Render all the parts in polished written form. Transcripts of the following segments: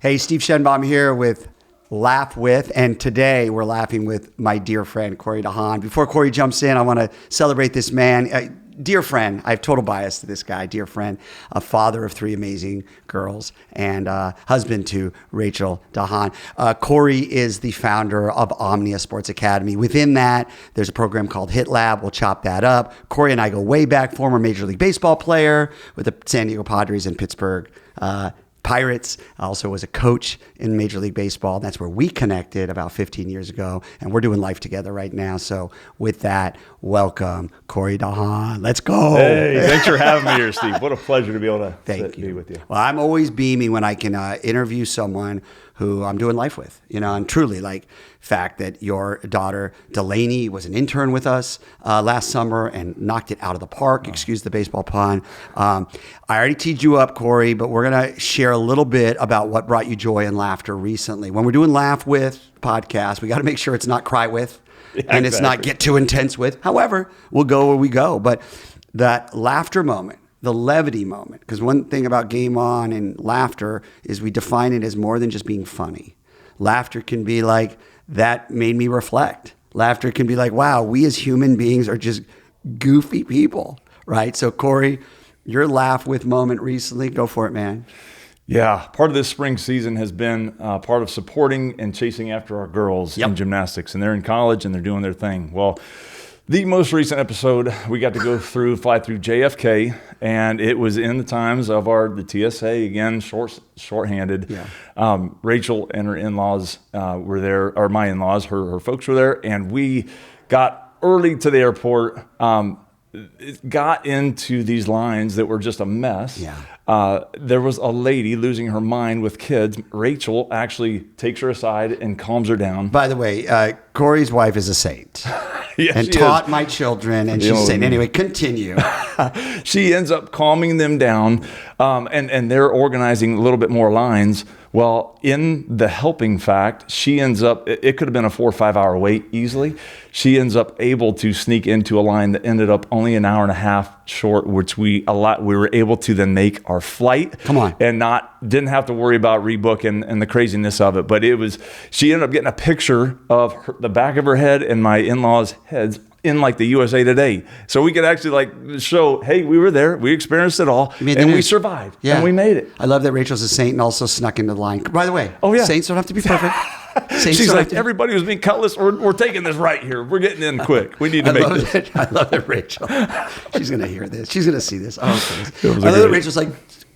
Hey, Steve Shenbaum here with Laugh With, and today we're laughing with my dear friend, Kory DeHaan. Before Kory jumps in, I want to celebrate this man. Dear friend, I have total bias to this guy. Dear friend, a father of 3 amazing girls, and husband to Rachel DeHaan. Kory is the founder of Omnia Sports Academy. Within that, there's a program called HitLab. We'll chop that up. Kory and I go way back, former Major League Baseball player with the San Diego Padres and Pittsburgh Pirates. I also was a coach in Major League Baseball. That's where we connected about 15 years ago, and we're doing life together right now. So with that, welcome, Kory DeHaan. Let's go. Hey, thanks for having me here, Steve. What a pleasure to be able to be with you. Well, I'm always beaming when I can interview someone who I'm doing life with, and truly, like, fact that your daughter Delaney was an intern with us last summer and knocked it out of the park. Excuse the baseball pun. I already teed you up, Kory, but we're gonna share a little bit about what brought you joy and laughter recently. When we're doing Laugh With podcast, we got to make sure it's not cry with, and it's not get too intense with. However, we'll go where we go. But that laughter moment, the levity moment, because one thing about Game On and laughter is we define it as more than just being funny. Laughter can be like, that made me reflect. Laughter can be like, wow, we as human beings are just goofy people, right? So Kory, your Laugh With moment recently, go for it, man. Yeah, part of this spring season has been part of supporting and chasing after our girls in gymnastics, and they're in college and they're doing their thing. Well, the most recent episode, we got to fly through JFK, and it was in the times of the TSA, again, shorthanded. Yeah. Rachel and her in-laws were there, or my in-laws, her folks were there, and we got early to the airport, got into these lines that were just a mess. Yeah. There was a lady losing her mind with kids. Rachel actually takes her aside and calms her down. By the way, Kory's wife is a saint. Yes, and taught my children, and she's saying, anyway, continue. She ends up calming them down, and they're organizing a little bit more lines. Well, in the helping fact, she ends up, it could have been a 4 or 5 hour wait easily. She ends up able to sneak into a line that ended up only an hour and a half short, which we were able to then make our flight. Come on. And didn't have to worry about rebook and the craziness of it. But she ended up getting a picture of the back of her head and my in-laws' heads in like the USA Today. So we could actually show, hey, we were there, we experienced it all, and we survived, and we made it. I love that Rachel's a saint and also snuck into the line. By the way, saints don't have to be perfect. She's like, everybody was being cutlass, we're taking this right here. We're getting in quick. We need to make this. I love that Rachel. She's going to hear this. She's going to see this. Oh, I love that Rachel's like,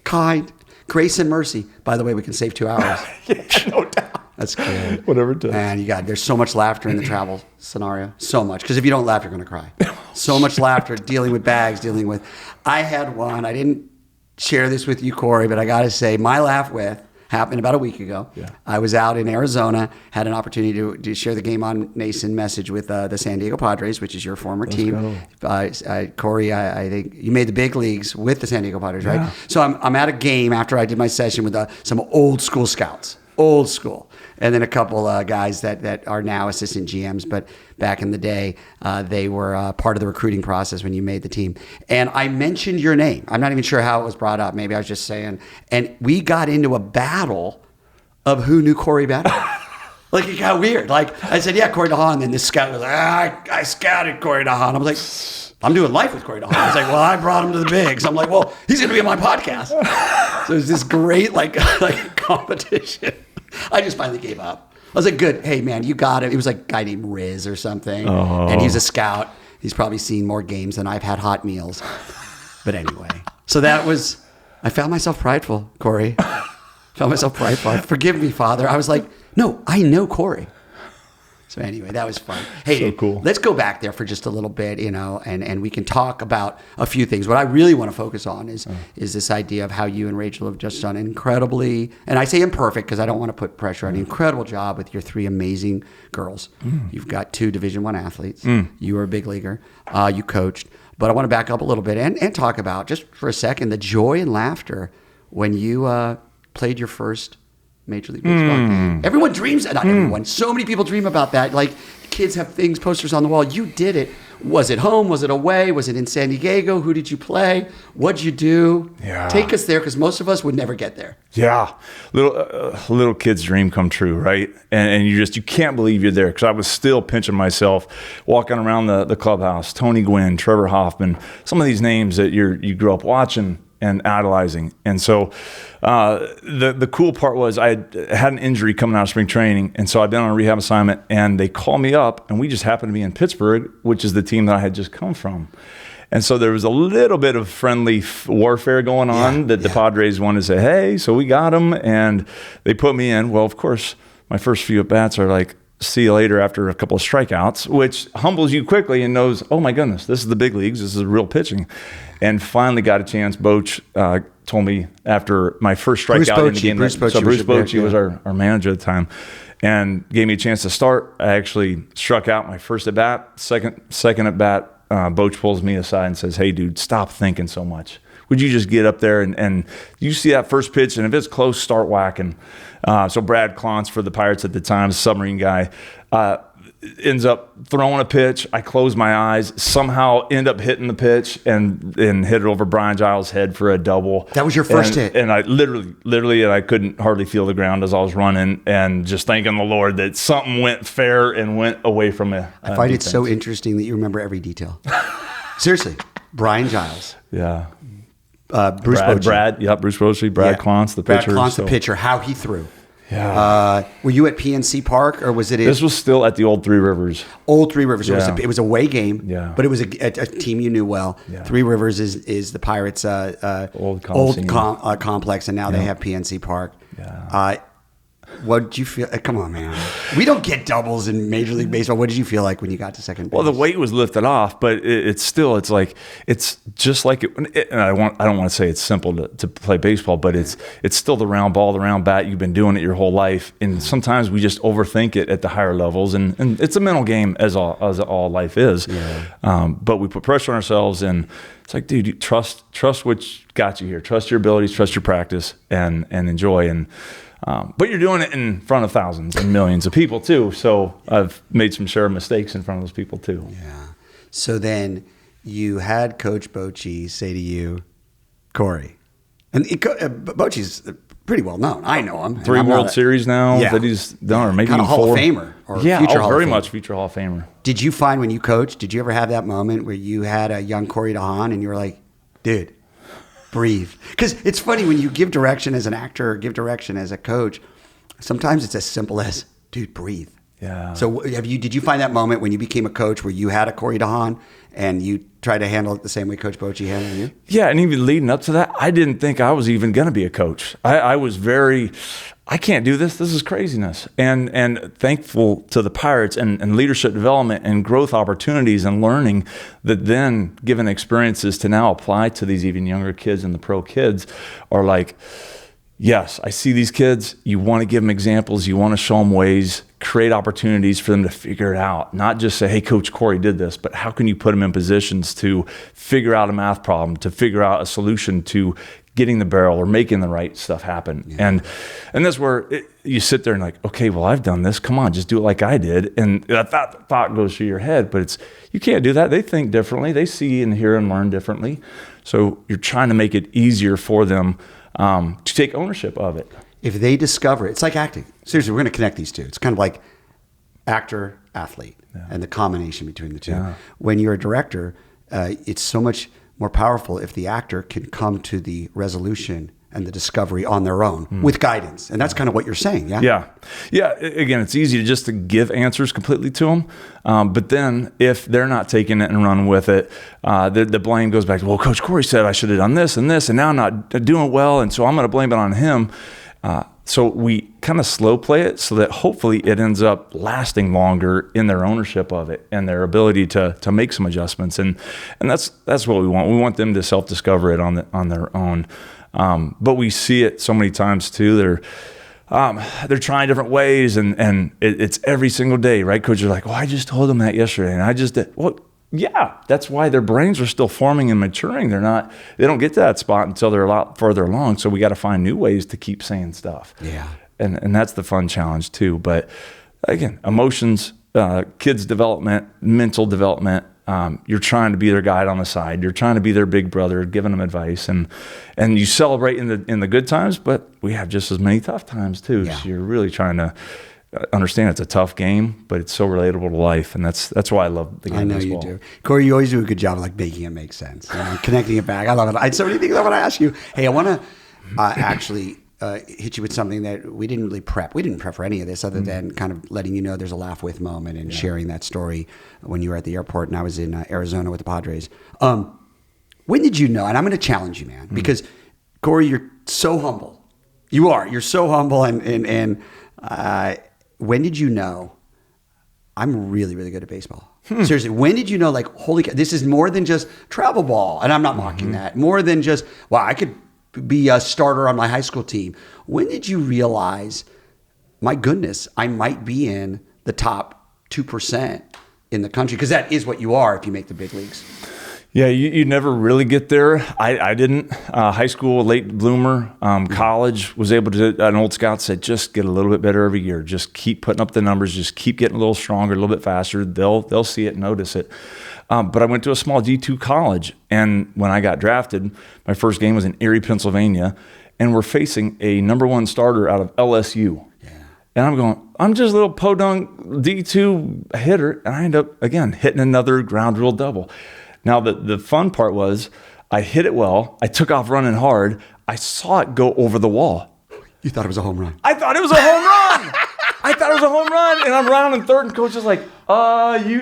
kind, grace and mercy. By the way, we can save 2 hours. Yeah, no doubt. That's good. Whatever it does. Man, there's so much laughter in the travel scenario. So much. Because if you don't laugh, you're going to cry. So much laughter dealing with bags, I had one. I didn't share this with you, Kory, but I got to say, my Laugh With happened about a week ago. Yeah. I was out in Arizona, had an opportunity to share the Game On Nation message with the San Diego Padres, which is your former team. Kory, I think you made the big leagues with the San Diego Padres, right? Yeah. So I'm at a game after I did my session with some old school scouts. Old school. And then a couple guys that are now assistant GMs, but back in the day, they were part of the recruiting process when you made the team. And I mentioned your name. I'm not even sure how it was brought up. Maybe I was just saying. And we got into a battle of who knew Kory better. Like, it got weird. Like, I said, yeah, Kory DeHaan. Then this scout was like, I scouted Kory DeHaan. I was like, I'm doing life with Kory DeHaan. I was like, well, I brought him to the bigs. I'm like, well, he's going to be on my podcast. So it was this great like competition. I just finally gave up. I was like, good. Hey, man, you got it. It was like a guy named Riz or something. Oh. And he's a scout. He's probably seen more games than I've had hot meals. But anyway. So I found myself prideful, Kory. Forgive me, Father. I was like, no, I know Kory. So anyway, that was fun. Hey, so cool. Let's go back there for just a little bit, and we can talk about a few things. What I really want to focus on is this idea of how you and Rachel have just done incredibly, and I say imperfect because I don't want to put pressure on, incredible job with your 3 amazing girls. You've got 2 Division I athletes. You were a big leaguer. You coached. But I want to back up a little bit and talk about, just for a second, the joy and laughter when you played your first Major League Baseball game. Everyone dreams, not everyone, so many people dream about that. Like, kids have posters on the wall. You did it. Was it home? Was it away? Was it in San Diego? Who did you play? What'd you do? Yeah. Take us there, because most of us would never get there. Yeah, little kid's dream come true, right? And you can't believe you're there, because I was still pinching myself, walking around the clubhouse. Tony Gwynn, Trevor Hoffman, some of these names that you grew up watching and idolizing. And so the cool part was I had an injury coming out of spring training, and so I'd been on a rehab assignment, and they called me up, and we just happened to be in Pittsburgh, which is the team that I had just come from. And so there was a little bit of friendly warfare going on the Padres wanted to say, hey, so we got him, and they put me in. Well, of course, my first few at-bats are like, see you later after a couple of strikeouts, which humbles you quickly and knows, oh my goodness, this is the big leagues. This is real pitching. And finally got a chance. Boch told me after my first strikeout in the game. Bruce Bochy was our manager at the time, and gave me a chance to start. I actually struck out my first at bat. Second at bat, Boch pulls me aside and says, hey, dude, stop thinking so much. Would you just get up there and you see that first pitch, and if it's close, start whacking. So Brad Klontz for the Pirates at the time, submarine guy, ends up throwing a pitch. I close my eyes, somehow end up hitting the pitch and hit it over Brian Giles' head for a double. That was your first hit. And I literally, and I couldn't hardly feel the ground as I was running, and just thanking the Lord that something went fair and went away from me. I find it so interesting that you remember every detail. Seriously, Brian Giles. Yeah. Bruce Bochy. Bruce Bochy, Brad Klontz, the pitcher. Brad Klontz, the pitcher, how he threw. Yeah. Were you at PNC Park, or was it? This was still at the old Three Rivers. Old Three Rivers. Yeah. It was a away game. Yeah. But it was a team you knew well. Yeah. Three Rivers is the Pirates' old complex, and now they have PNC Park. Yeah. What did you feel? Come on, man. We don't get doubles in Major League Baseball. What did you feel like when you got to second base? Well, the weight was lifted off, but it's just like it. And I don't want to say it's simple to play baseball, but it's still the round ball, the round bat. You've been doing it your whole life, and sometimes we just overthink it at the higher levels, and it's a mental game as all life is. Yeah. But we put pressure on ourselves, and it's like, dude, you trust what got you here. Trust your abilities, trust your practice, and enjoy. And but you're doing it in front of thousands and millions of people too. So I've made some sure mistakes in front of those people too. Yeah. So then you had Coach Bochy say to you, Kory, and Bochy's pretty well known. I know him. 3 World Series now that he's done, or maybe kind of Hall 4. of Famer, or future Hall very of Famer. much future Hall of Famer. Did you find when you coached, did you ever have that moment where you had a young Kory DeHaan and you were like, dude, breathe? Because it's funny when you give direction as an actor or give direction as a coach, sometimes it's as simple as, dude, breathe. Yeah. So did you find that moment when you became a coach where you had a Kory DeHaan and you tried to handle it the same way Coach Bochy handled you? Yeah, and even leading up to that, I didn't think I was even going to be a coach. I was I can't do this. This is craziness. And thankful to the Pirates and leadership development and growth opportunities and learning that then given experiences to now apply to these even younger kids and the pro kids are like, yes, I see these kids. You want to give them examples. You want to show them ways, create opportunities for them to figure it out. Not just say, hey, Coach Kory did this, but how can you put them in positions to figure out a math problem, to figure out a solution to getting the barrel or making the right stuff happen. Yeah. And that's where you sit there and like, okay, well, I've done this. Come on, just do it like I did. And that thought goes through your head, but you can't do that. They think differently. They see and hear and learn differently. So you're trying to make it easier for them to take ownership of it. If they discover, it's like acting. Seriously, we're going to connect these two. It's kind of like actor, athlete, and the combination between the two. Yeah. When you're a director, it's so much more powerful if the actor can come to the resolution and the discovery on their own with guidance. And that's kind of what you're saying, yeah? Yeah. Again, it's easy to give answers completely to them. But then if they're not taking it and running with it, the blame goes back to, well, Coach Kory said I should have done this and this, and now I'm not doing well, and so I'm going to blame it on him. So we kind of slow play it so that hopefully it ends up lasting longer in their ownership of it and their ability to make some adjustments. And that's what we want. We want them to self-discover it on their own. But we see it so many times too. They're trying different ways, and it's every single day, right? Coach, you're like, oh, I just told them that yesterday, and I just did. Well, yeah, that's why their brains are still forming and maturing. They don't get to that spot until they're a lot further along. So we got to find new ways to keep saying stuff. Yeah. And that's the fun challenge too. But again, emotions kids' development, mental development. You're trying to be their guide on the side. You're trying to be their big brother, giving them advice, and you celebrate in the good times, but we have just as many tough times too. Yeah. So you're really trying to understand it's a tough game, but it's so relatable to life, and that's why I love the game. I know of baseball. you do, Kory. You always do a good job of like making it make sense, connecting it back. I love it. I had so many things I want to ask you. Hey, I want to actually hit you with something that we didn't really prep. We didn't prep for any of this other than kind of letting you know there's a laugh with moment and sharing that story when you were at the airport and I was in Arizona with the Padres. When did you know? And I'm going to challenge you, man, because Kory, you're so humble. You are. You're so humble. And when did you know I'm really, really good at baseball? Seriously, when did you know, like, holy cow, this is more than just travel ball? And I'm not mocking that. More than just, wow, I could be a starter on my high school team. When did you realize, my goodness, I might be in the top 2% in the country? Because that is what you are if you make the big leagues. Yeah, you never really get there. I didn't. High school, late bloomer. College, was able to, an old scout said, just get a little bit better every year. Just keep putting up the numbers. Just keep getting a little stronger, a little bit faster. They'll see it, notice it. But I went to a small D2 college, and when I got drafted, my first game was in Erie, Pennsylvania, and we're facing a number one starter out of LSU. Yeah. And I'm going, I'm just a little podunk D2 hitter, and I end up, again, hitting another ground rule double. Now, the fun part was I hit it well. I took off running hard. I saw it go over the wall. You thought it was a home run. I thought it was a home run. I thought it was a home run, and I'm rounding third, and coach is like, you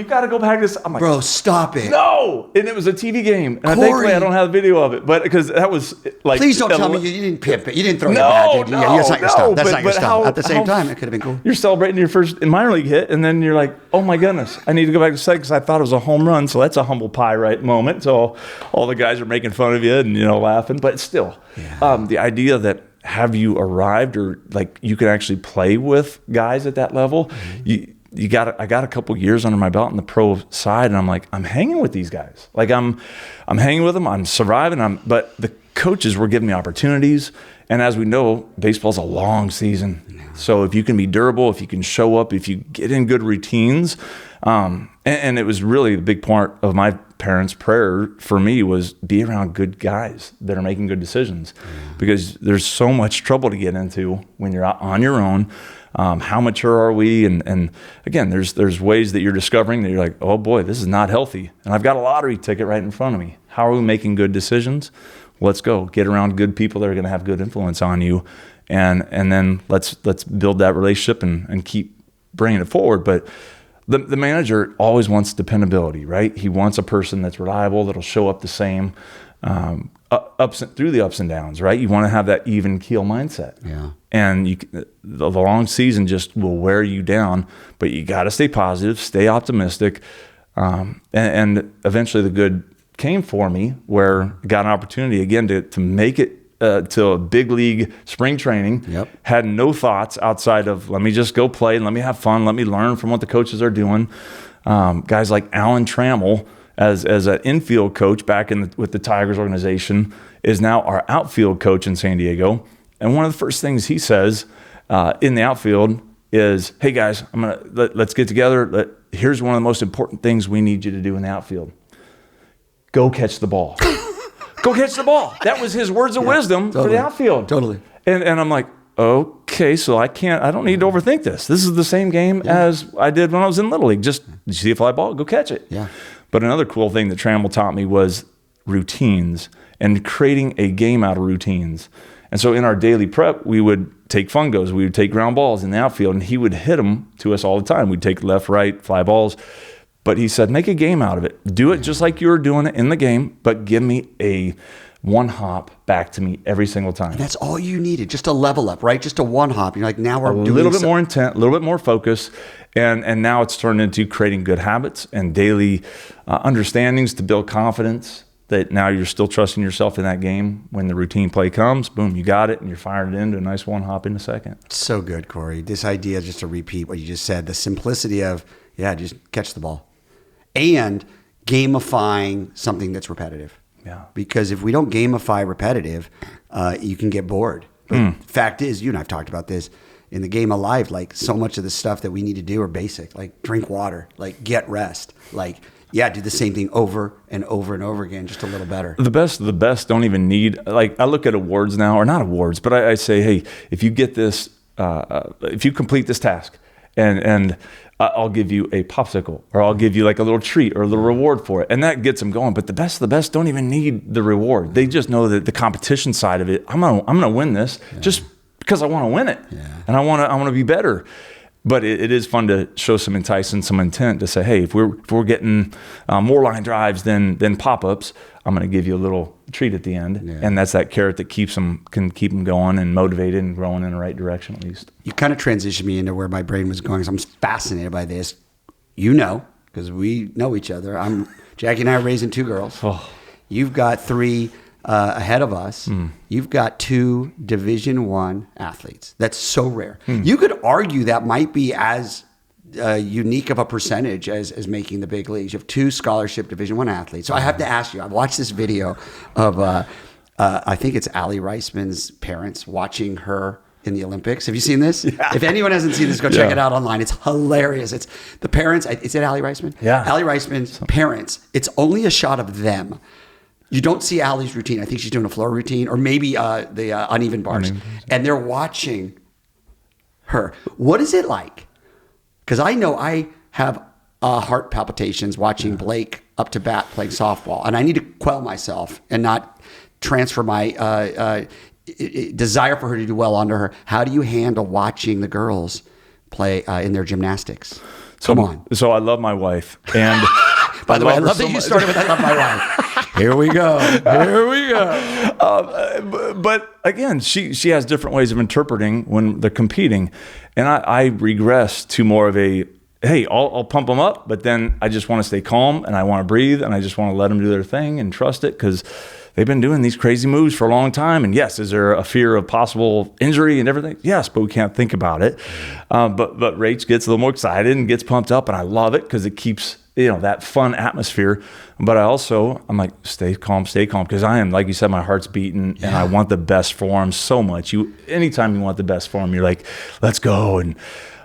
got to go back this. I'm like, bro, stop it. No, and it was a TV game, and Kory. thankfully I don't have video of it, but because that was like, please don't tell me you didn't pimp it. You didn't throw no, your bat, did you? No, that's not your stuff. That's not your stuff. At the same how, time, it could have been cool. You're celebrating your first minor league hit, and then you're like, oh my goodness, I need to go back to second because I thought it was a home run. So that's a humble pie right moment. So all the guys are making fun of you and laughing, but still, the idea that, have you arrived, or like you can actually play with guys at that level? I got a couple years under my belt on the pro side, and I'm like, I'm hanging with these guys. Like I'm hanging with them. I'm surviving. But the coaches were giving me opportunities, and as we know, baseball's a long season. So if you can be durable, if you can show up, if you get in good routines, and it was really the big part of my parents' prayer for me was be around good guys that are making good decisions, because there's so much trouble to get into when you're out on your own. How mature are we? And again, there's ways that you're discovering that you're like, oh boy, this is not healthy. And I've got a lottery ticket right in front of me. How are we making good decisions? Let's go get around good people that are going to have good influence on you. And then let's build that relationship and keep bringing it forward. But the manager always wants dependability, right? He wants a person that's reliable, that'll show up the same through the ups and downs, right? You want to have that even keel mindset. Yeah. And the long season just will wear you down, but you got to stay positive, stay optimistic. And eventually the good came for me, where I got an opportunity again to make it to a big league spring training. Yep. Had no thoughts outside of, let me just go play and let me have fun. Let me learn from what the coaches are doing. Guys like Alan Trammell, as an infield coach back with the Tigers organization, is now our outfield coach in San Diego. And one of the first things he says in the outfield is, hey guys, let's get together. Here's one of the most important things we need you to do in the outfield. Go catch the ball. Go catch the ball. That was his words of wisdom for the outfield. Totally. And I'm like, okay, so I don't need to overthink this. This is the same game as I did when I was in Little League. Just, you see a fly ball, go catch it. Yeah. But another cool thing that Trammell taught me was routines and creating a game out of routines. And so in our daily prep, we would take fungos, we would take ground balls in the outfield, and he would hit them to us all the time. We'd take left, right, fly balls. But he said, make a game out of it. Do it just like you were doing it in the game, but give me a one hop back to me every single time. And that's all you needed, just a level up, right? Just a one hop. You're like, now we're doing a little bit more intent, a little bit more focus, and now it's turned into creating good habits and daily understandings to build confidence that now you're still trusting yourself in that game. When the routine play comes, boom, you got it, and you're firing it into a nice one hop in a second. So good, Kory. This idea, just to repeat what you just said, the simplicity of, just catch the ball. And gamifying something that's repetitive. Yeah. Because if we don't gamify repetitive, you can get bored. But fact is, you and I've talked about this, in the game of life, like so much of the stuff that we need to do are basic, like drink water, like get rest, like, yeah, do the same thing over and over and over again, just a little better. The best of the best don't even need, like I look at awards now, or not awards, but I say, hey, if you get this, if you complete this task, and I'll give you a popsicle, or I'll give you like a little treat or a little reward for it. And that gets them going. But the best of the best don't even need the reward. They just know that the competition side of it, I'm gonna win this just because I want to win it. And I want to be better. But it is fun to show some enticing, some intent to say, hey, if we're getting more line drives than pop-ups, I'm going to give you a little treat at the end. And that's that carrot that can keep them going and motivated and growing in the right direction at least. You kind of transitioned me into where my brain was going, so I'm fascinated by this. You know, because we know each other. Jackie and I are raising 2 girls. You've got 3 ahead of us. You've got 2 Division I athletes. That's so rare. You could argue that might be as unique of a percentage as making the big leagues. You have 2 scholarship Division I athletes. So I have to ask you, I've watched this video of, I think it's Allie Reisman's parents watching her in the Olympics. Have you seen this? If anyone hasn't seen this, go check it out online. It's hilarious. It's the parents. Is it Allie Reisman? Yeah. Allie Reisman's parents. It's only a shot of them. You don't see Allie's routine. I think she's doing a floor routine, or maybe the uneven bars. And they're watching her. What is it like? Because I know I have heart palpitations watching Blake up to bat playing softball, and I need to quell myself and not transfer my desire for her to do well onto her. How do you handle watching the girls play in their gymnastics? Come on. So I love my wife, and by the way, I love that you started with I love my wife. Here we go. But again, she has different ways of interpreting when they're competing, and I regress to more of a, hey, I'll pump them up, but then I just want to stay calm and I want to breathe and I just want to let them do their thing and trust it, because they've been doing these crazy moves for a long time. And yes, is there a fear of possible injury and everything? Yes, but we can't think about it. But Rach gets a little more excited and gets pumped up, and I love it because it keeps that fun atmosphere. But I'm like, stay calm, because I am, like you said, my heart's beating and I want the best for him so much. Anytime you want the best for him, you're like, let's go. And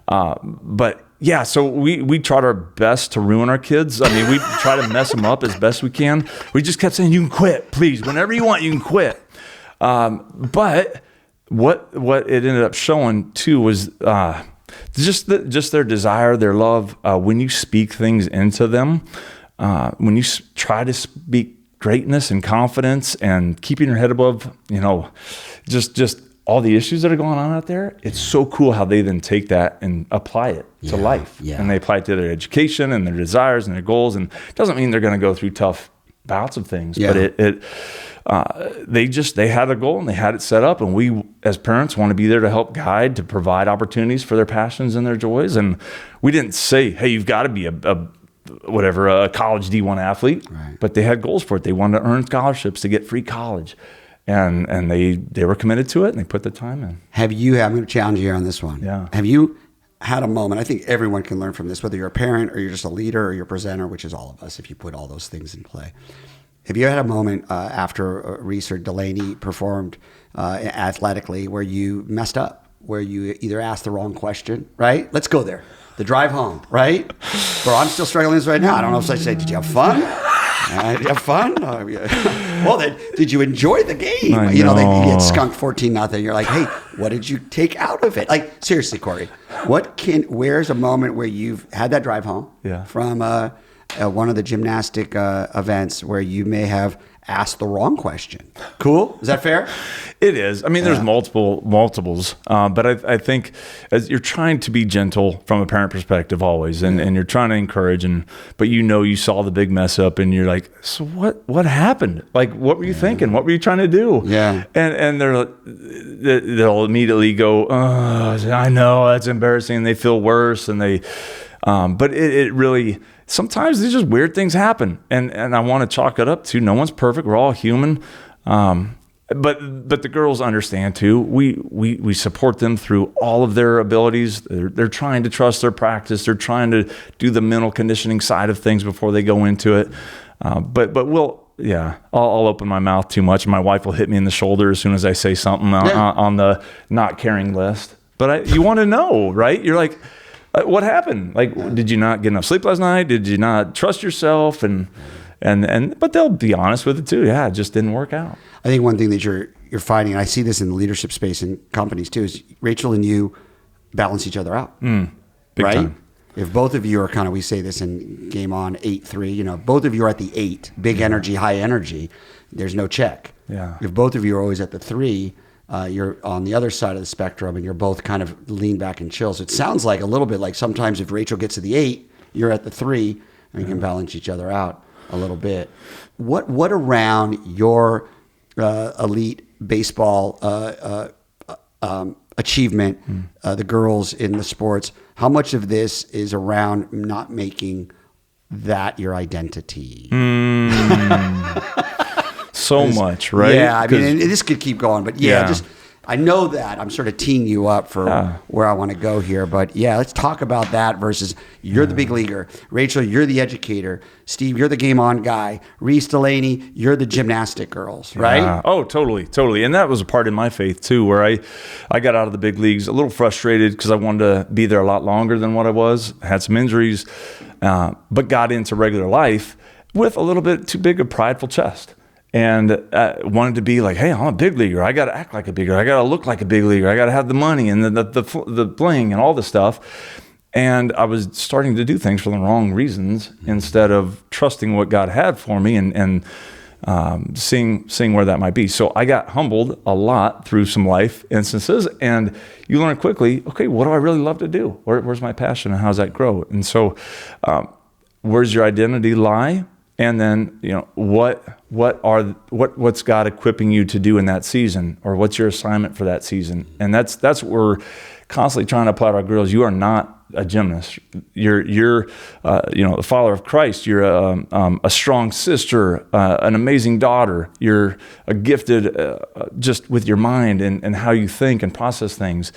but yeah, so we tried our best to ruin our kids. I mean, we try to mess them up as best we can. We just kept saying, you can quit, please. Whenever you want, you can quit. But what it ended up showing too was just their desire, their love. When you speak things into them, when you try to speak greatness and confidence and keeping your head above, just all the issues that are going on out there, it's so cool how they then take that and apply it to life. And they apply it to their education and their desires and their goals. And it doesn't mean they're going to go through tough bouts of things, but they had a goal and they had it set up. And we, as parents, want to be there to help guide, to provide opportunities for their passions and their joys. And we didn't say, hey, you've got to be a college D1 athlete, but they had goals for it. They wanted to earn scholarships to get free college. And they were committed to it, and they put the time in. I'm going to challenge you on this one. Yeah. Have you had a moment? I think everyone can learn from this, whether you're a parent or you're just a leader or you're a presenter, which is all of us, if you put all those things in play. Have you had a moment after Reese or Delaney performed athletically where you messed up, where you either asked the wrong question, right? Let's go there. The drive home, right? Bro, I'm still struggling with this right now. I don't know if I should say, did you have fun? Did you have fun? Well, then, did you enjoy the game? They get skunked 14-0. You're like, hey, what did you take out of it? Like, seriously, Kory, where's a moment where you've had that drive home from one of the gymnastic events where you may have asked the wrong question? Cool? Is that fair? It is. I mean, there's multiples, but I think as you're trying to be gentle from a parent perspective always, and you're trying to encourage, but you saw the big mess up, and you're like, so what happened? Like, what were you thinking? What were you trying to do? Yeah. And they'll immediately go, oh, I know, that's embarrassing. And they feel worse, and they, but it really, sometimes there's just weird things happen, and I want to chalk it up to no one's perfect. We're all human. But the girls understand too. We support them through all of their abilities. They're trying to trust their practice. They're trying to do the mental conditioning side of things before they go into it. But I'll open my mouth too much. My wife will hit me in the shoulder as soon as I say something on the not caring list. But you want to know, right? You're like, what happened? Like, did you not get enough sleep last night? Did you not trust yourself? But they'll be honest with it too. Yeah, it just didn't work out. I think one thing that you're finding, and I see this in the leadership space in companies too, is Rachel and you balance each other out. Big right? time. If both of you are kind of, we say this in Game On 8-3, both of you are at the 8, big energy, high energy, there's no check. Yeah. If both of you are always at the 3, you're on the other side of the spectrum and you're both kind of lean back and chill. So it sounds like a little bit like sometimes if Rachel gets to the 8, you're at the 3, and you can balance each other out a little bit. What around your elite baseball achievement, the girls in the sports, how much of this is around not making that your identity? So much, right? Yeah, I mean, and this could keep going, but I know that I'm sort of teeing you up for where I want to go here, but let's talk about that versus you're the big leaguer. Rachel, you're the educator. Steve, you're the Game On guy. Reese Delaney, you're the gymnastic girls, right? Yeah. Oh, totally. And that was a part in my faith too, where I got out of the big leagues a little frustrated because I wanted to be there a lot longer than what I was. I had some injuries, but got into regular life with a little bit too big a prideful chest. And wanted to be like, hey, I'm a big leaguer. I got to act like a big leaguer. I got to look like a big leaguer. I got to have the money and the bling and all the stuff. And I was starting to do things for the wrong reasons instead of trusting what God had for me and seeing where that might be. So I got humbled a lot through some life instances, and you learn quickly, okay, what do I really love to do? Where's my passion and how does that grow? And so where's your identity lie? And then, what's God equipping you to do in that season, or what's your assignment for that season? And that's what we're constantly trying to apply to our girls. You are not a gymnast. You're a follower of Christ. You're a strong sister, an amazing daughter. You're a gifted just with your mind and how you think and process things.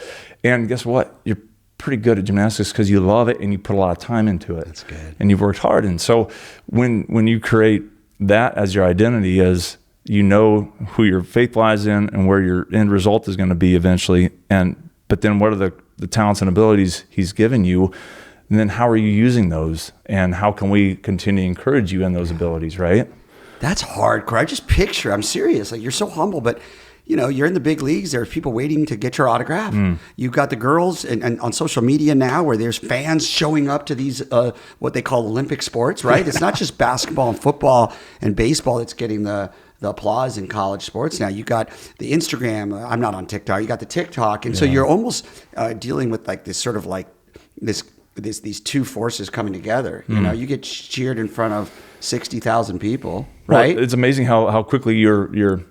And guess what? You're pretty good at gymnastics because you love it and you put a lot of time into it. That's good. And you've worked hard. And so when you create that as your identity, as you know who your faith lies in and where your end result is going to be eventually, but then what are the talents and abilities he's given you, and then how are you using those, and how can we continue to encourage you in those abilities, right? That's hardcore. I just picture, I'm serious, like you're so humble, but you're in the big leagues. There's people waiting to get your autograph. You've got the girls and on social media now where there's fans showing up to these, what they call Olympic sports, right? It's not just basketball and football and baseball that's getting the applause in college sports now. You got the Instagram. I'm not on TikTok. You got the TikTok. And so you're almost dealing with like this sort of like these two forces coming together. You get cheered in front of 60,000 people, right? Well, it's amazing how quickly your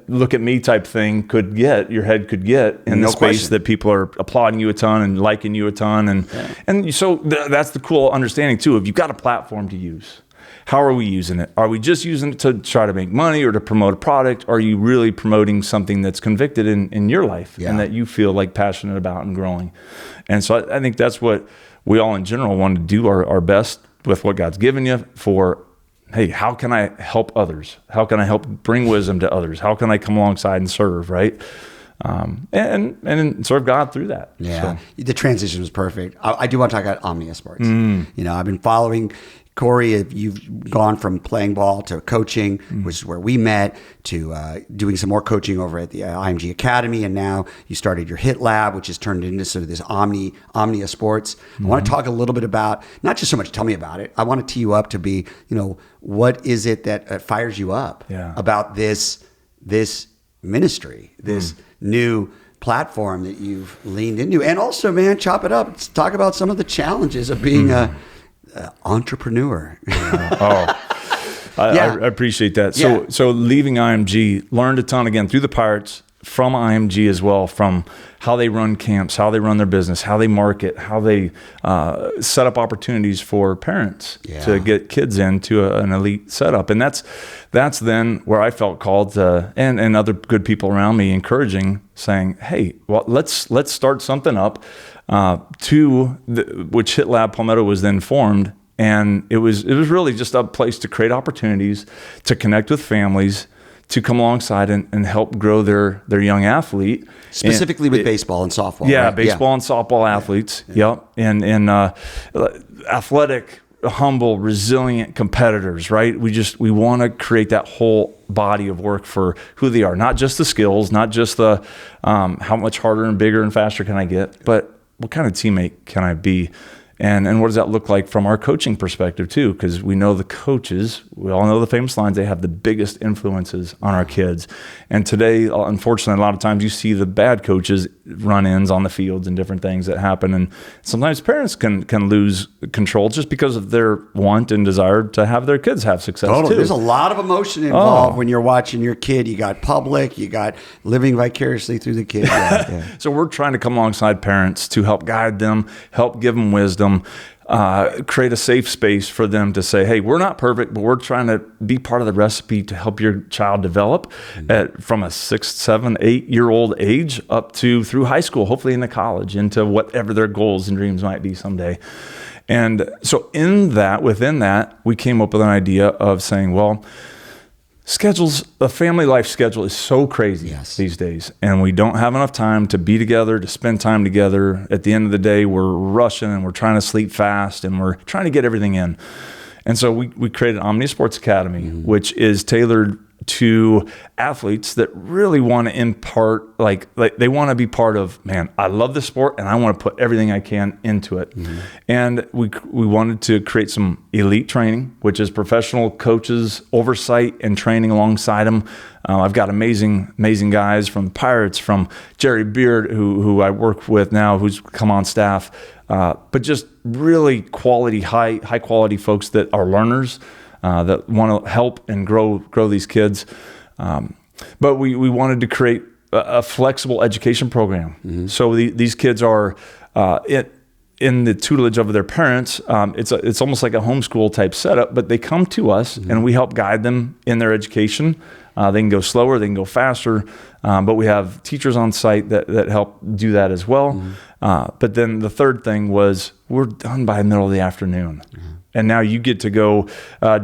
look at me type thing your head could get in the space that people are applauding you a ton and liking you a ton. And so that's the cool understanding too, if you've got a platform to use. How are we using it? Are we just using it to try to make money or to promote a product? Or are you really promoting something that's convicted in your life and that you feel like passionate about and growing? And so I think that's what we all in general want to do our best with what God's given you for. Hey, how can I help others? How can I help bring wisdom to others? How can I come alongside and serve, right? And serve God through that. Yeah, so. The transition was perfect. I do want to talk about Omnia Sports. I've been following Kory. You've gone from playing ball to coaching, which is where we met, to doing some more coaching over at the IMG Academy, and now you started your HitLab, which has turned into sort of this Omnia Sports. I want to talk a little bit about, not just so much tell me about it, I want to tee you up to be, what is it that fires you up about this ministry, this new platform that you've leaned into? And also, man, chop it up. Let's talk about some of the challenges of being a entrepreneur. I appreciate that. So leaving IMG, learned a ton again through the Pirates, from IMG as well, from how they run camps, how they run their business, how they market, how they set up opportunities for parents to get kids into an elite setup. And that's then where I felt called to, and other good people around me encouraging, saying, hey, well, let's start something up which HitLab Palmetto was then formed And it was really just a place to create opportunities, to connect with families, to come alongside and help grow their young athlete. Specifically with baseball and softball. Yeah, right? baseball and softball athletes. Yep. And athletic, humble, resilient competitors, right? We want to create that whole body of work for who they are, not just the skills, not just the how much harder and bigger and faster can I get, but what kind of teammate can I be? And what does that look like from our coaching perspective too? Because we know the coaches, we all know the famous lines, they have the biggest influences on our kids. And today, unfortunately, a lot of times you see the bad coaches run-ins on the fields and different things that happen. And sometimes parents can lose control just because of their want and desire to have their kids have success too. There's a lot of emotion involved when you're watching your kid. You got public, you got living vicariously through the kid. Yeah. So we're trying to come alongside parents to help guide them, help give them wisdom, create a safe space for them to say, hey, we're not perfect, but we're trying to be part of the recipe to help your child develop from a 6, 7, 8-year-old age up to through high school, hopefully into college, into whatever their goals and dreams might be someday. And so within that, we came up with an idea of saying, well, a family life schedule is so crazy these days, and we don't have enough time to be together, to spend time together. At the end of the day, we're rushing and we're trying to sleep fast and we're trying to get everything in. And so we created Omnia Sports Academy, which is tailored to athletes that really want to impart, like they want to be part of, man, I love this sport and I want to put everything I can into it. And we wanted to create some elite training, which is professional coaches, oversight and training alongside them. I've got amazing guys from the Pirates, from Jerry Beard, who I work with now, who's come on staff, but just really quality, high quality folks that are learners, that want to help and grow these kids. But we wanted to create a flexible education program. So these kids are in the tutelage of their parents. It's almost like a homeschool type setup, but they come to us and we help guide them in their education. They can go slower, they can go faster, but we have teachers on site that help do that as well. But then the third thing was we're done by the middle of the afternoon. And now you get to go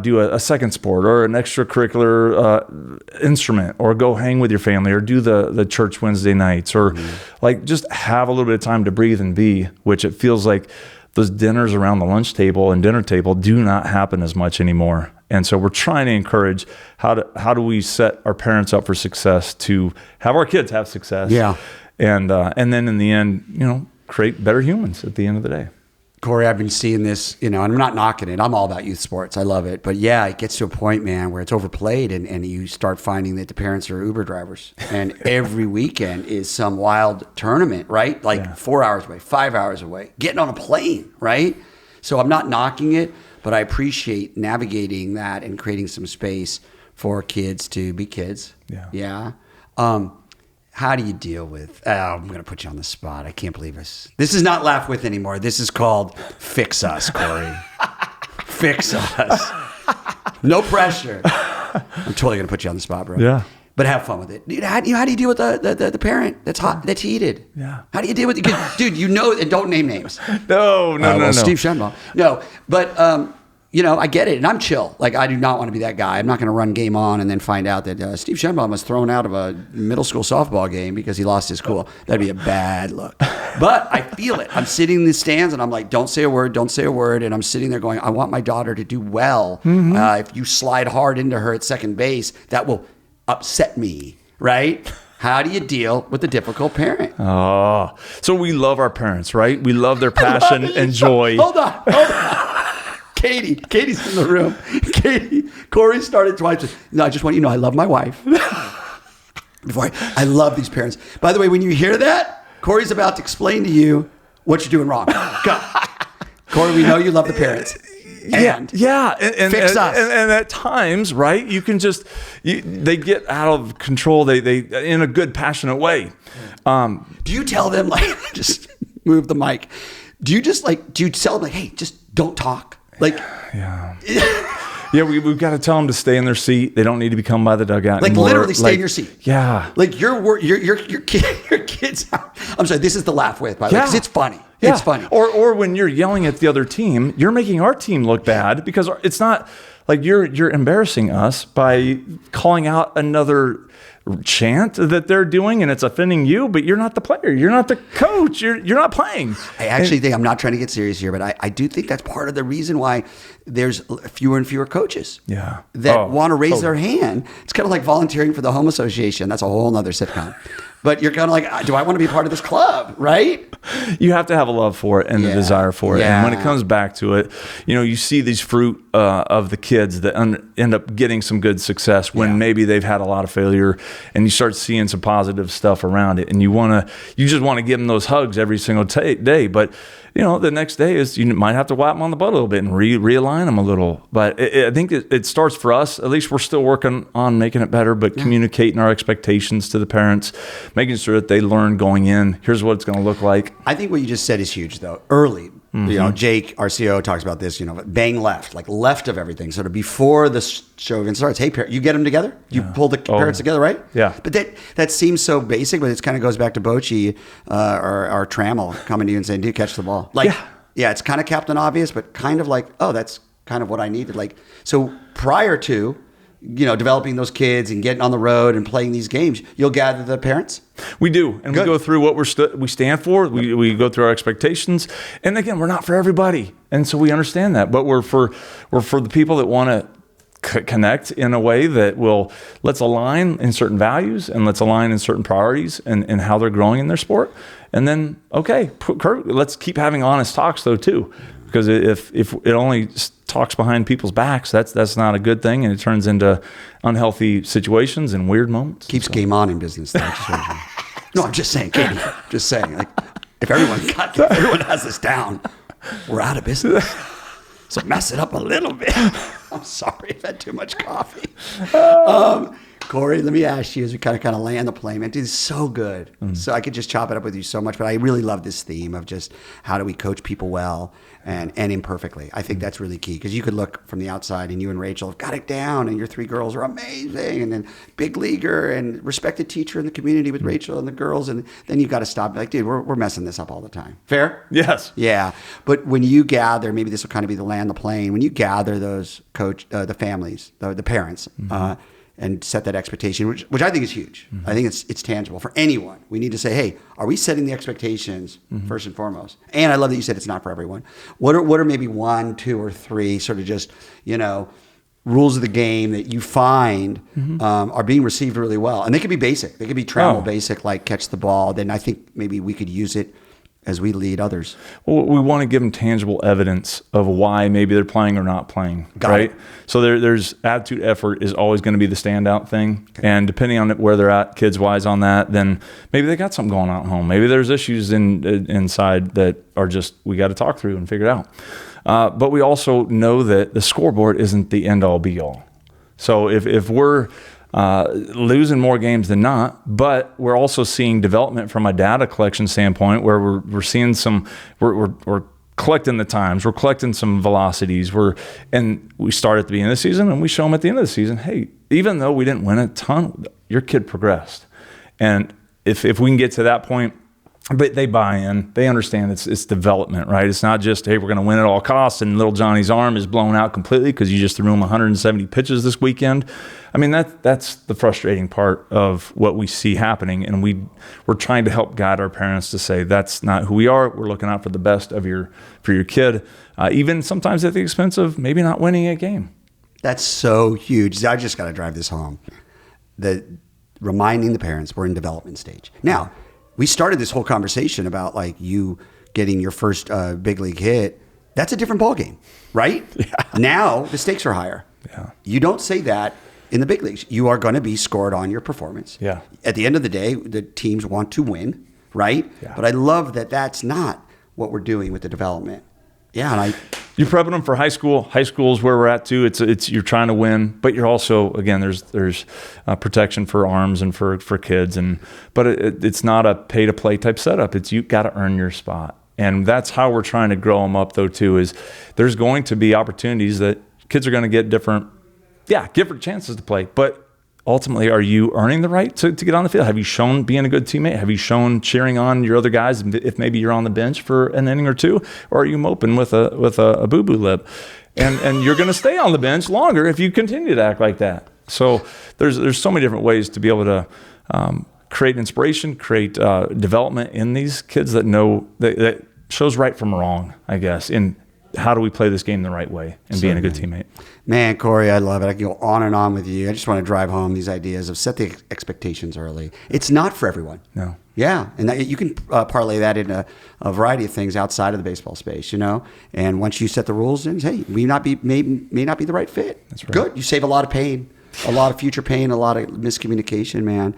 do a second sport or an extracurricular instrument, or go hang with your family, or do the church Wednesday nights, or like just have a little bit of time to breathe and be, which it feels like those dinners around the lunch table and dinner table do not happen as much anymore. And so we're trying to encourage how do we set our parents up for success to have our kids have success. Yeah. And then in the end, create better humans at the end of the day. Kory, I've been seeing this, and I'm not knocking it. I'm all about youth sports. I love it. But yeah, it gets to a point, man, where it's overplayed and you start finding that the parents are Uber drivers. And every weekend is some wild tournament, right? Like 4 hours away, 5 hours away, getting on a plane, right? So I'm not knocking it, but I appreciate navigating that and creating some space for kids to be kids. Yeah. How do you deal with, I'm going to put you on the spot. I can't believe this. This is not Laugh With anymore. This is called Fix Us, Kory. Fix Us. No pressure. I'm totally going to put you on the spot, bro. Yeah. But have fun with it. Dude, how do you deal with the parent that's hot, that's heated? Yeah. How do you deal with it? Dude, and don't name names. No. Steve Shenbaum. No, but, I get it, and I'm chill. Like, I do not want to be that guy. I'm not going to run game on and then find out that Steve Shenbaum was thrown out of a middle school softball game because he lost his cool. That'd be a bad look. But I feel it. I'm sitting in the stands, and I'm like, don't say a word. And I'm sitting there going, I want my daughter to do well. If you slide hard into her at second base, that will upset me, right? How do you deal with a difficult parent? Oh, so we love our parents, right? We love their passion and joy. Hold on. Katie's in the room. Kory started twice. No, I just want you to know I love my wife. I love these parents. By the way, when you hear that, Kory's about to explain to you what you're doing wrong. Go. Kory, we know you love the parents. And fix us. And at times, right, you can they get out of control. They in a good, passionate way. Do you tell them, like, just move the mic? Do you tell them, like, hey, just don't talk? Like, Yeah, we've got to tell them to stay in their seat. They don't need to be coming by the dugout Like anymore. literally stay in your seat. Yeah. Like your kids. I'm sorry. This is the laugh with, by the way, because it's funny. Yeah. It's funny. Or when you're yelling at the other team, you're making our team look bad because it's not like you're embarrassing us by calling out another chant that they're doing and it's offending you, but you're not the player. You're not the coach. You're not playing. I actually think, I'm not trying to get serious here, but I do think that's part of the reason why there's fewer and fewer coaches that want to raise their hand. It's kind of like volunteering for the Home Association. That's a whole nother sitcom. But you're kind of like, do I want to be part of this club, right? You have to have a love for it and a desire for it. Yeah. And when it comes back to it, you see these fruit of the kids that end up getting some good success when maybe they've had a lot of failure, and you start seeing some positive stuff around it. And you just want to give them those hugs every single day. But the next day is you might have to wipe them on the butt a little bit and realign them a little. But I think it starts for us. At least we're still working on making it better, but communicating our expectations to the parents, making sure that they learn going in. Here's what it's going to look like. I think what you just said is huge, though. Early, Jake, our CEO, talks about this. Bang left, like left of everything. So before the show even starts, hey, you get them together. You pull the parents together, right? Yeah. But that seems so basic, but it kind of goes back to Bochy or Trammell coming to you and saying, "Do you catch the ball?" It's kind of Captain Obvious, but kind of like, oh, that's kind of what I needed. Like, so prior to developing those kids and getting on the road and playing these games, you'll gather the parents? We do. And we go through what we stand for. We go through our expectations. And again, we're not for everybody. And so we understand that. But we're for the people that want to connect in a way that let's align in certain values and let's align in certain priorities and how they're growing in their sport. And then, let's keep having honest talks, though, too. Because if it only talks behind people's backs, that's not a good thing, and it turns into unhealthy situations and weird moments. Keeps game on in business, though. No, I'm just saying, Katie. Just saying. Like, if everyone has this down, we're out of business. So mess it up a little bit. I'm sorry, I've had too much coffee. Kory, let me ask you as we kind of land the plane. Man, dude, it's so good. So I could just chop it up with you so much, but I really love this theme of just how do we coach people well and imperfectly. I think that's really key because you could look from the outside and you and Rachel have got it down and your three girls are amazing and then big leaguer and respected teacher in the community with Rachel and the girls, and then you've got to stop. Like, dude, we're messing this up all the time. Fair? Yes. Yeah. But when you gather, maybe this will kind of be the land the plane, when you gather those the families, the parents, and set that expectation, which I think is huge. I think it's tangible for anyone. We need to say, hey, are we setting the expectations first and foremost? And I love that you said it's not for everyone. What are maybe 1, 2, or 3 sort of just, rules of the game that you find are being received really well? And they could be basic. They could be Trammell basic, like catch the ball. Then I think maybe we could use it as we lead others. Well, we want to give them tangible evidence of why maybe they're playing or not playing, right? So there's attitude, effort is always going to be the standout thing. Okay. And depending on where they're at kids-wise on that, then maybe they got something going on at home. Maybe there's issues inside that are just we got to talk through and figure it out. But we also know that the scoreboard isn't the end-all, be-all. So if we're losing more games than not, but we're also seeing development from a data collection standpoint where we're seeing we're collecting the times, we're collecting some velocities, and we start at the beginning of the season and we show them at the end of the season, hey, even though we didn't win a ton, your kid progressed. And if we can get to that point, but they buy in, they understand it's development, right? It's not just, hey, we're going to win at all costs and little Johnny's arm is blown out completely because you just threw him 170 pitches this weekend. I mean, that's the frustrating part of what we see happening, and we're trying to help guide our parents to say that's not who we are. We're looking out for the best for your kid, even sometimes at the expense of maybe not winning a game. That's so huge. I just got to drive this home. Reminding the parents we're in development stage. Now, we started this whole conversation about like you getting your first big league hit. That's a different ballgame, right? Yeah. Now the stakes are higher. Yeah. You don't say that in the big leagues. You are going to be scored on your performance. Yeah. At the end of the day, the teams want to win, right? Yeah. But I love that that's not what we're doing with the development. Yeah, and you're prepping them for high school. High school is where we're at too. It's you're trying to win, but you're also, again, there's protection for arms and for kids, but it's not a pay to play type setup. It's you got to earn your spot, and that's how we're trying to grow them up though too. Is there's going to be opportunities that kids are going to get different chances to play. But ultimately, are you earning the right to get on the field? Have you shown being a good teammate? Have you shown cheering on your other guys if maybe you're on the bench for an inning or two? Or are you moping with a boo-boo lip? And you're going to stay on the bench longer if you continue to act like that. So there's so many different ways to be able to create inspiration, create development in these kids that know that shows right from wrong, I guess, in how do we play this game the right way and being a good teammate. Man, Kory, I love it. I can go on and on with you. I just want to drive home these ideas of set the expectations early. It's not for everyone. No. Yeah, and you can parlay that into a variety of things outside of the baseball space, And once you set the rules, then hey, may not be the right fit. That's right. Good. You save a lot of pain, a lot of future pain, a lot of miscommunication, man.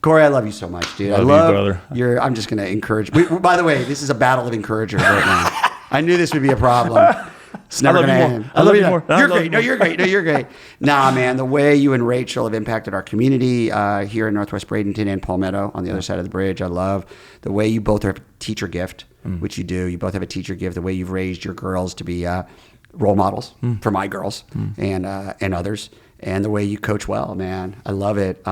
Kory, I love you so much, dude. Love you, brother. I'm just going to encourage. By the way, this is a battle of encouragers right now. I knew this would be a problem. It's never going to end. I love you more. You're great. No, you're great. No, you're great. Nah, man, the way you and Rachel have impacted our community here in Northwest Bradenton and Palmetto on the other side of the bridge, I love the way you both have a teacher gift, which you do. You both have a teacher gift, the way you've raised your girls to be role models for my girls and others, and the way you coach well, man. I love it.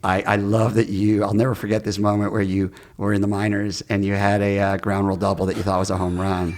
I love that I'll never forget this moment where you were in the minors and you had a ground rule double that you thought was a home run.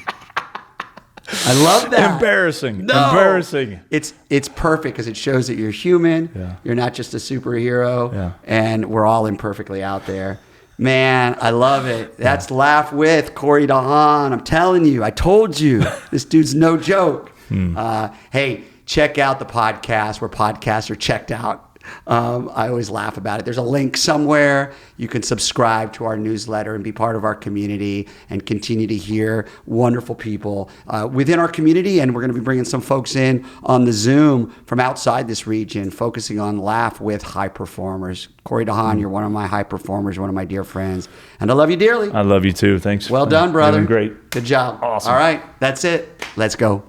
I love that. Embarrassing. No. Embarrassing. It's perfect because it shows that you're human. Yeah. You're not just a superhero. Yeah. And we're all imperfectly out there. Man, I love it. That's Laugh With Kory DeHaan. I'm telling you. I told you. This dude's no joke. Hey, check out the podcast where podcasts are checked out. I always laugh about it. There's a link somewhere. You can subscribe to our newsletter and be part of our community and continue to hear wonderful people within our community. And we're going to be bringing some folks in on the Zoom from outside this region, focusing on Laugh With high performers. Kory DeHaan, you're one of my high performers, one of my dear friends. And I love you dearly. I love you too. Thanks. Well done, brother. You're doing great. Good job. Awesome. All right. That's it. Let's go.